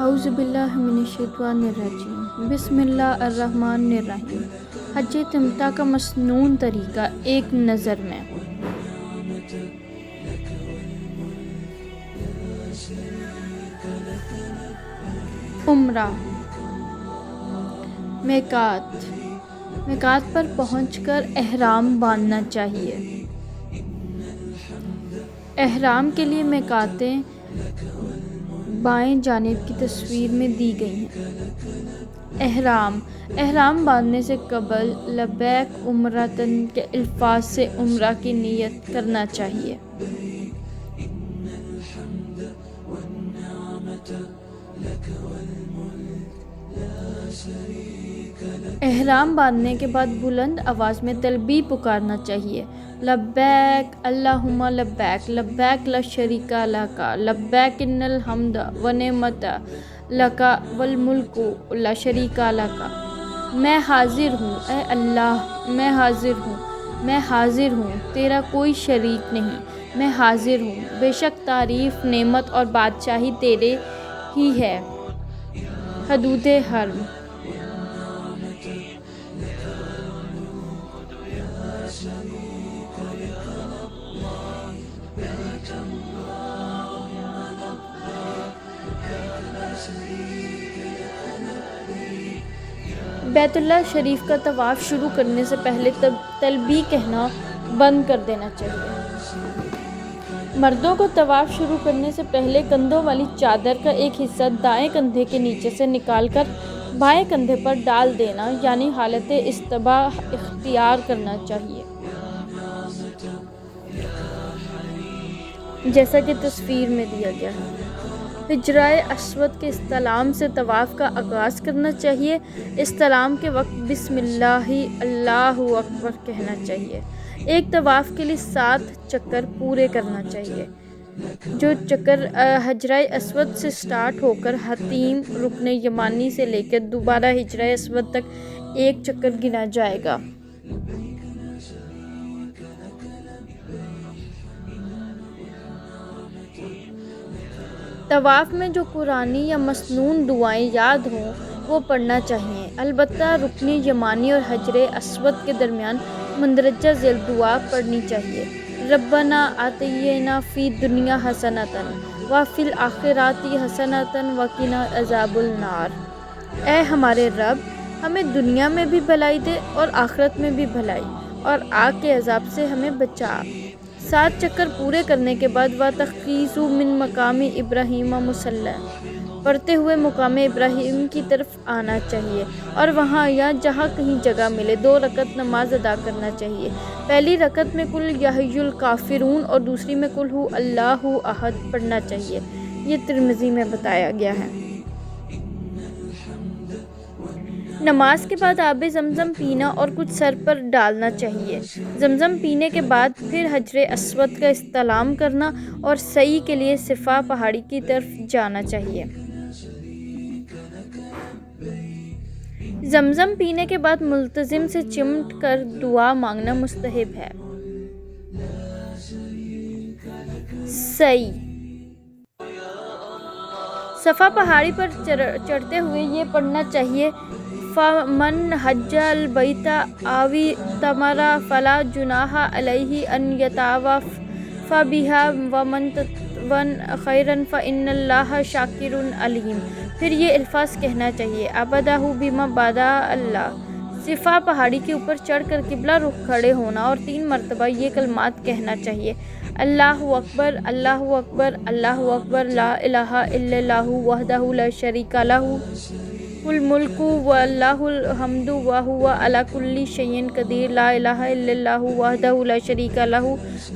اعوذ باللہ من الشیطان الرجیم، بسم اللہ الرحمن الرحیم۔ حج تمتع کا مسنون طریقہ ایک نظر میں۔ عمرہ۔ میقات پر پہنچ کر احرام باندھنا چاہیے۔ احرام کے لیے میقاتیں بائیں جانب کی تصویر میں دی گئی ہیں۔ احرام باندھنے سے قبل لبیک عمرۃً کے الفاظ سے عمرہ کی نیت کرنا چاہیے۔ احرام باندھنے کے بعد بلند آواز میں تلبیہ پکارنا چاہیے: لبیک اللہم لبیک، لبیک لا شریک لک، لبیک ان الحمد والنعمت لک والملک لا شریک لک۔ میں حاضر ہوں، اے اللہ، میں حاضر ہوں، تیرا کوئی شریک نہیں، میں حاضر ہوں، بے شک تعریف، نعمت اور بادشاہی تیرے ہی ہے۔ حدود حرم۔ بیت اللہ شریف کا طواف شروع کرنے سے پہلے تلبیہ کہنا بند کر دینا چاہیے۔ مردوں کو طواف شروع کرنے سے پہلے کندھوں والی چادر کا ایک حصہ دائیں کندھے کے نیچے سے نکال کر بائیں کندھے پر ڈال دینا، یعنی حالت استباح اختیار کرنا چاہیے، جیسا کہ تصویر میں دیا گیا ہے۔ حجرہ اسود کے استلام سے طواف کا آغاز کرنا چاہیے۔ استلام کے وقت بسم اللہ اللہ اکبر کہنا چاہیے۔ ایک طواف کے لیے 7 چکر پورے کرنا چاہیے، جو چکر حجرہ اسود سے سٹارٹ ہو کر حتیم رکن یمانی سے لے کر دوبارہ حجرہ اسود تک ایک چکر گنا جائے گا۔ طواف میں جو قرآنی یا مسنون دعائیں یاد ہوں وہ پڑھنا چاہیے، البتہ رکن یمانی اور حجر اسود کے درمیان مندرجہ ذیل دعا پڑھنی چاہیے: ربنا آتنا فی الدنیا حسنۃ وفی الآخرۃ حسنۃ وقنا عذاب النار۔ اے ہمارے رب، ہمیں دنیا میں بھی بھلائی دے اور آخرت میں بھی بھلائی، اور آگ کے عذاب سے ہمیں بچا۔ 7 چکر پورے کرنے کے بعد وَتَخِذُوا مِن مَقَامِ إِبْرَاهِيمَ مُصَلًّى پڑھتے ہوئے مقام ابراہیم کی طرف آنا چاہیے، اور وہاں یا جہاں کہیں جگہ ملے 2 رکعت نماز ادا کرنا چاہیے۔ پہلی رکعت میں قل یا حی الکافرون اور دوسری میں قل ھو اللہ احد پڑھنا چاہیے۔ یہ ترمذی میں بتایا گیا ہے۔ نماز کے بعد آب زمزم پینا اور کچھ سر پر ڈالنا چاہیے۔ زمزم پینے کے بعد پھر حجر اسود کا استلام کرنا اور سعی کے لیے صفا پہاڑی کی طرف جانا چاہیے۔ زمزم پینے کے بعد ملتزم سے چمٹ کر دعا مانگنا مستحب ہے۔ سعی۔ صفا پہاڑی پر چڑھتے ہوئے یہ پڑھنا چاہیے: فَمَنْ حَجَّ الْبَيْتَ أَوِ اعْتَمَرَ فَلَا جُنَاحَ عَلَيْهِ أَنْ يَطُوفَ بِهَا وَمَنْ تَطَوَّعَ خَيْرًا فَإِنَّ اللَّهَ شَاكِرٌ عَلِيمٌ۔ پھر یہ الفاظ کہنا چاہیے: عَبَدَهُ بِمَا بَدَأَ اللَّهُ۔ صفا پہاڑی کے اوپر چڑھ کر قبلہ رخ کھڑے ہونا اور 3 مرتبہ یہ کلمات کہنا چاہیے: اللہ اکبر، اللہ اکبر، اللہ اکبر، لا الہ الا اللہ وحدہ لا شریک لہ، الملک واللہ الحمد وہو علی کل شیء قدیر، لا الہ الا اللہ وحدہ لا شریک لہ،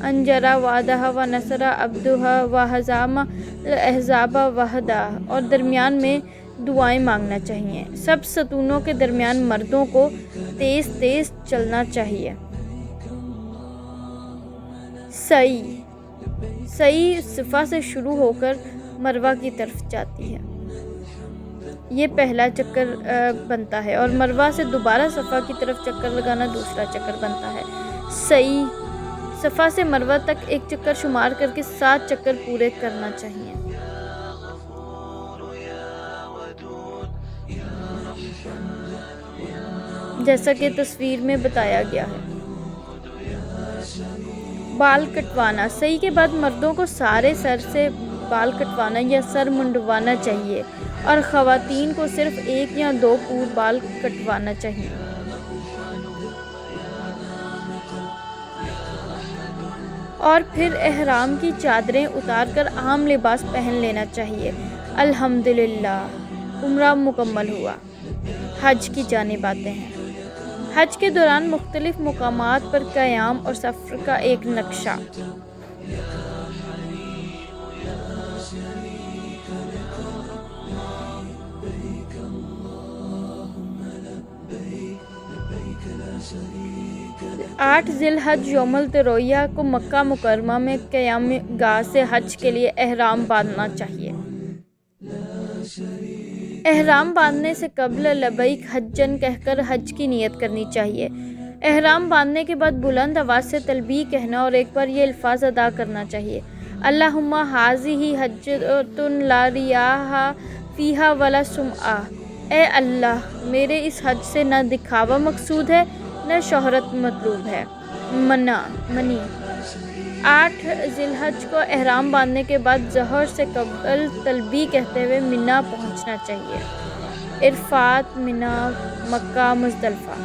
انجز وعدہ ونصر عبدہ وہزم الاحزاب وحدہ۔ اور درمیان میں دعائیں مانگنا چاہیے۔ سب ستونوں کے درمیان مردوں کو تیز تیز چلنا چاہیے۔ سعی صفا سے شروع ہو کر مروہ کی طرف جاتی ہے۔ یہ پہلا چکر بنتا ہے، اور مروہ سے دوبارہ صفا کی طرف چکر لگانا دوسرا چکر بنتا ہے۔ سعی صفا سے مروہ تک ایک چکر شمار کر کے 7 چکر پورے کرنا چاہیے۔ جیسا کہ تصویر میں بتایا گیا ہے۔ بال کٹوانا، صحیح کے بعد مردوں کو سارے سر سے بال کٹوانا یا سر منڈوانا چاہیے اور خواتین کو صرف 1 یا 2 پور بال کٹوانا چاہیے۔ اور پھر احرام کی چادریں اتار کر عام لباس پہن لینا چاہیے۔ الحمدللہ، عمرہ مکمل ہوا۔ حج کی جانب آتے ہیں۔ حج کے دوران مختلف مقامات پر قیام اور سفر کا ایک نقشہ۔ آٹھ ذی الحج یوم الترویہ کو مکہ مکرمہ میں قیام گاہ سے حج کے لیے احرام باندھنا چاہیے۔ احرام باندھنے سے قبل لبیک حجن کہہ کر حج کی نیت کرنی چاہیے۔ احرام باندھنے کے بعد بلند آواز سے تلبیہ کہنا اور ایک بار یہ الفاظ ادا کرنا چاہیے: اللہم ھذہ حجۃ لا ریاء فیہا ولا سمعہ۔ اے اللہ، میرے اس حج سے نہ دکھاوا مقصود ہے نہ شہرت مطلوب ہے۔ منی 8 ذی الحج کو احرام باندھنے کے بعد ظہر سے قبل تلبیہ کہتے ہوئے منا پہنچنا چاہیے۔ عرفات، منا، مکہ، مزدلفہ۔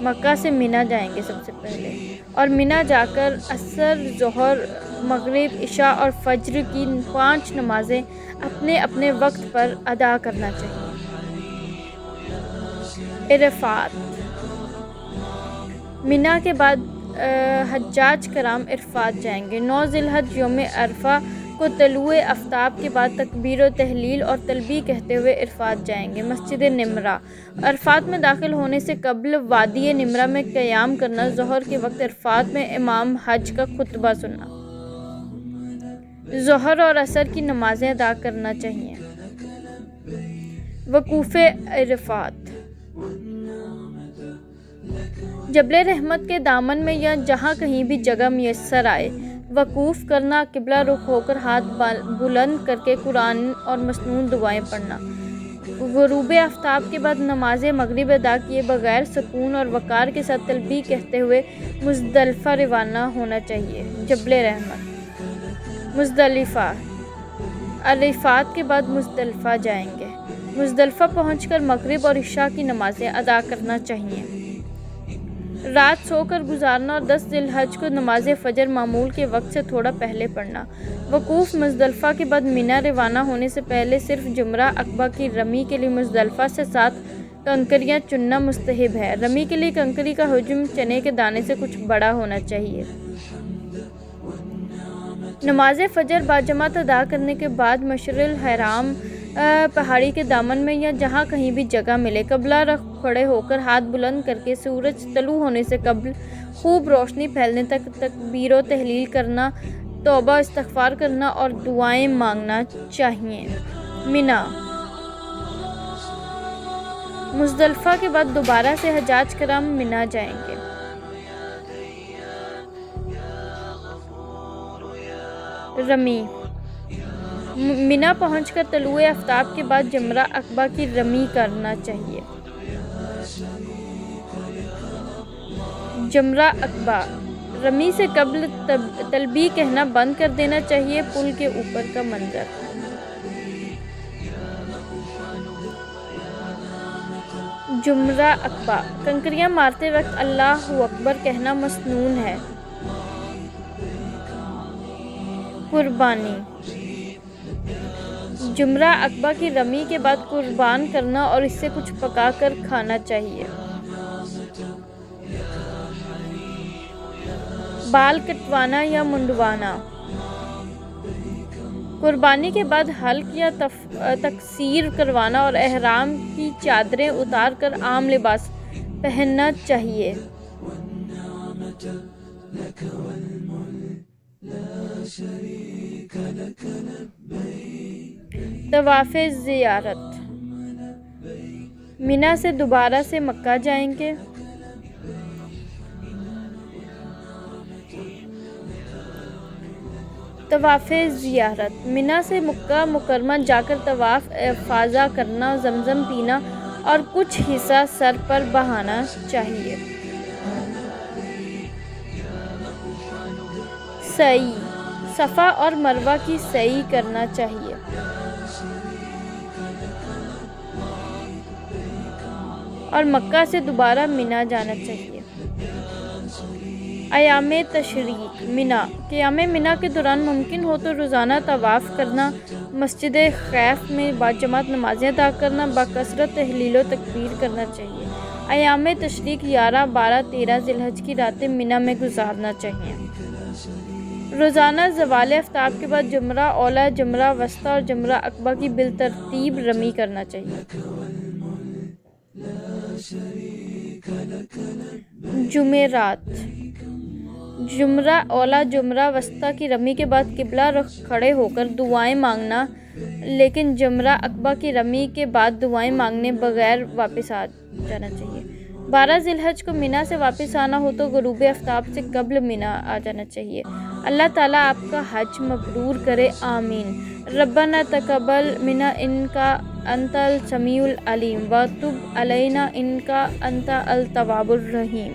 مکہ سے منا جائیں گے سب سے پہلے اور منا جا کر عصر، ظہر، مغرب، عشاء اور فجر کی 5 نمازیں اپنے اپنے وقت پر ادا کرنا چاہیے۔ عرفات، منا کے بعد حجاج کرام عرفات جائیں گے۔ 9 ذی الحج یوم عرفہ کو طلوع آفتاب کے بعد تکبیر و تحلیل اور تلبیہ کہتے ہوئے عرفات جائیں گے۔ مسجد نمرہ، عرفات میں داخل ہونے سے قبل وادی نمرہ میں قیام کرنا۔ ظہر کے وقت عرفات میں امام حج کا خطبہ سننا۔ ظہر اور عصر کی نمازیں ادا کرنا چاہیے۔ وقوف عرفات، جبل رحمت کے دامن میں یا جہاں کہیں بھی جگہ میسر آئے وقوف کرنا، قبلہ رخ ہو کر ہاتھ بلند کر کے قرآن اور مسنون دعائیں پڑھنا۔ غروب آفتاب کے بعد نماز مغرب ادا کیے بغیر سکون اور وقار کے ساتھ تلبیہ کہتے ہوئے مزدلفہ روانہ ہونا چاہیے۔ جبل رحمت، مزدلفہ، عرفات کے بعد مزدلفہ جائیں گے۔ مزدلفہ پہنچ کر مغرب اور عشاء کی نمازیں ادا کرنا چاہیے۔ رات سو کر گزارنا اور 10 ذی الحج کو نماز فجر معمول کے وقت سے تھوڑا پہلے پڑھنا۔ وقوف مزدلفہ کے بعد منا روانہ ہونے سے پہلے صرف جمرہ عقبہ کی رمی کے لیے مزدلفہ سے 7 کنکریاں چننا مستحب ہے۔ رمی کے لیے کنکری کا حجم چنے کے دانے سے کچھ بڑا ہونا چاہیے۔ نماز فجر باجماعت ادا کرنے کے بعد مشعر الحرام پہاڑی کے دامن میں یا جہاں کہیں بھی جگہ ملے قبلہ رخ کھڑے ہو کر ہاتھ بلند کر کے سورج طلوع ہونے سے قبل خوب روشنی پھیلنے تک تکبیر و تحلیل کرنا، توبہ استغفار کرنا اور دعائیں مانگنا چاہیے۔ منا، مزدلفہ کے بعد دوبارہ سے حجاج کرام منا جائیں گے۔ رمی، منا پہنچ کر طلوع آفتاب کے بعد جمرہ عقبہ کی رمی کرنا چاہیے۔ جمرہ عقبہ، رمی سے قبل تلبیہ کہنا بند کر دینا چاہیے۔ پل کے اوپر کا منظر، جمرہ عقبہ، کنکریاں مارتے وقت اللہ اکبر کہنا مسنون ہے۔ قربانی، جمرہ عقبہ کی رمی کے بعد قربان کرنا اور اس سے کچھ پکا کر کھانا چاہیے۔ بال کٹوانا یا منڈوانا، قربانی کے بعد حلق یا تقصیر کروانا اور احرام کی چادریں اتار کر عام لباس پہننا چاہیے۔ طواف زیارت، منا سے دوبارہ سے مکہ جائیں گے۔ طواف زیارت، منا سے مکہ مکرمہ جا کر طواف افاضہ کرنا، زمزم پینا اور کچھ حصہ سر پر بہانا چاہیے۔ سعی، صفا اور مروہ کی سعی کرنا چاہیے۔ اور مکہ سے دوبارہ منا جانا چاہیے۔ ایام تشریق، منا، قیام منا کے دوران ممکن ہو تو روزانہ طواف کرنا، مسجد خیف میں باجماعت نمازیں ادا کرنا، بکثرت تحلیل و تکبیر کرنا چاہیے۔ ایام تشریق 11، 12، 13 ذی الحجہ کی راتیں منا میں گزارنا چاہیے۔ روزانہ زوال آفتاب کے بعد جمرہ اولیٰ، جمرہ وسطیٰ اور جمرہ عقبہ کی بالترتیب رمی کرنا چاہیے۔ جمعرات، جمرہ اولیٰ، جمرہ وسطیٰ کی رمی کے بعد قبلہ رخ کھڑے ہو کر دعائیں مانگنا، لیکن جمرہ عقبہ کی رمی کے بعد دعائیں مانگنے بغیر واپس آ جانا چاہیے۔ 12 ذی الحجہ کو منا سے واپس آنا ہو تو غروب آفتاب سے قبل منا آ جانا چاہیے۔ اللہ تعالیٰ آپ کا حج مبرور کرے، آمین۔ ربنا تقبل منا انکا انت السمیع العلیم وتب علینا انکا انت التواب الرحیم۔